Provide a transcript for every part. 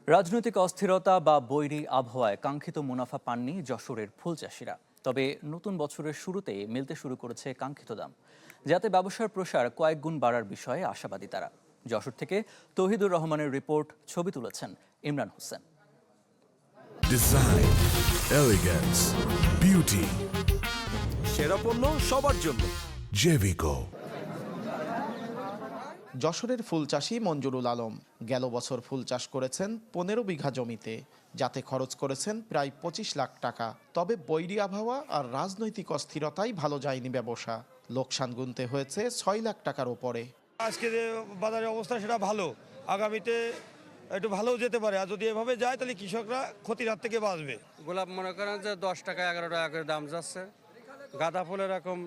রাজনৈতিক অস্থিরতা বা বৈরী আবহাওয়ায় কাঙ্ক্ষিত মুনাফা পাননি যশোরের ফুল চাষিরা। তবে নতুন বছরের শুরুতেই মিলতে শুরু করেছে কাঙ্ক্ষিত দাম, যাতে ব্যবসার প্রসার কয়েক গুণ বাড়ার বিষয়ে আশাবাদী তারা। যশোর থেকে তৌহিদুর রহমানের রিপোর্ট, ছবি তুলেছেন Imran Hossain. Design, elegance, beauty, সেরা পণ্য সবার জন্য। জেভিকো। যশোরের ফুল চাষি মঞ্জুরুল আলম গেল বছর ফুল চাষ করেছেন 15 বিঘা জমিতে, যাতে খরচ করেছেন প্রায় 25 লাখ টাকা। তবে বৈরী আবহাওয়া আর রাজনৈতিক অস্থিরতাই ভালো যায়নি ব্যবসা। লোকসান গুনতে হয়েছে 6 লাখ টাকার ওপরে। আজকে যে বাজারের অবস্থা সেটা ভালো, আগামীতে একটু ভালো যেতে পারে। আর যদি এভাবে যায় তাহলে কৃষকরা ক্ষতির হাত থেকে বাঁচবে। গোলাপ মনে করেন যে 10 টাকা 11 টাকা করে দাম যাচ্ছে। গাঁদা ফুলের এরকম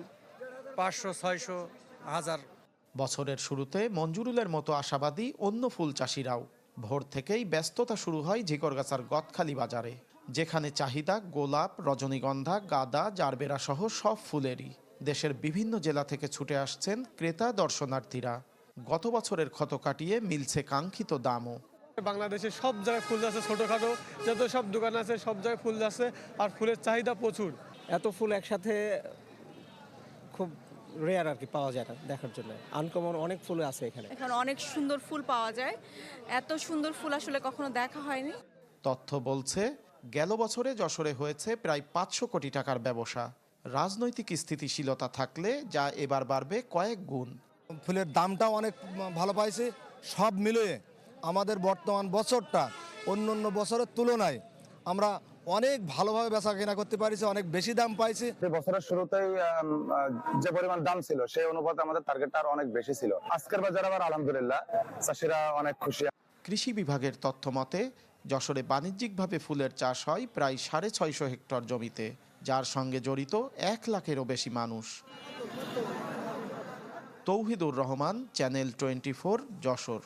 500, 600, 1000। বছরের শুরুতে মঞ্জুরুলের মতো আশাবাদী অন্য ফুল চাষিরাও। ভোর থেকেই ব্যস্ততা শুরু হয় ঝিকরগাছার গদখালি বাজারে, যেখানে চাহিদা গোলাপ, রজনীগন্ধা, গাঁদা, জারবেরা সহ সব ফুলেরই। দেশের বিভিন্ন জেলা থেকে ছুটে আসছেন ক্রেতা দর্শনার্থীরা। গত বছরের ক্ষত কাটিয়ে মিলছে কাঙ্ক্ষিত দামও। বাংলাদেশের সব জায়গায় ফুল আছে, ছোটোখাটো যত সব দোকান আছে সব জায়গায় ফুল আছে, আর ফুলের চাহিদা প্রচুর। এত ফুল একসাথে খুব রেয়ার আর কি পাওয়া যায় না দেখার জন্য। আনকমন অনেক ফুল আছে এখানে। এখানে অনেক সুন্দর ফুল পাওয়া যায়, এত সুন্দর ফুল আসলে কখনো দেখা হয়নি। তথ্য বলছে গেল বছরে যশোরে হয়েছে প্রায় 500 কোটি টাকার ব্যবসা। রাজনৈতিক স্থিতিশীলতা থাকলে যা এবার বাড়বে কয়েক গুণ। ফুলের দামটাও অনেক ভালো পাইছে। সব মিলিয়ে আমাদের বর্তমান বছরটা অন্য অন্য বছরের তুলনায় আমরা অনেক ভালোভাবে বেচা কেনা করতে পারিছি, অনেক বেশি দাম পাইছি। বছরের শুরুতেই যে পরিমাণ দাম ছিল সেই অনুপাতে আমাদের টার্গেটটা আরো অনেক বেশি ছিল। আজকের বাজারে আবার আলহামদুলিল্লাহ চাষিরা অনেক খুশি। কৃষি বিভাগের তথ্য মতে যশোরে বাণিজ্যিকভাবে ফুলের চাষ হয় প্রায় 650 হেক্টর জমিতে, যার সঙ্গে জড়িত 1 লাখেরও বেশি মানুষ। তৌহিদুর রহমান, চ্যানেল 24, যশোর।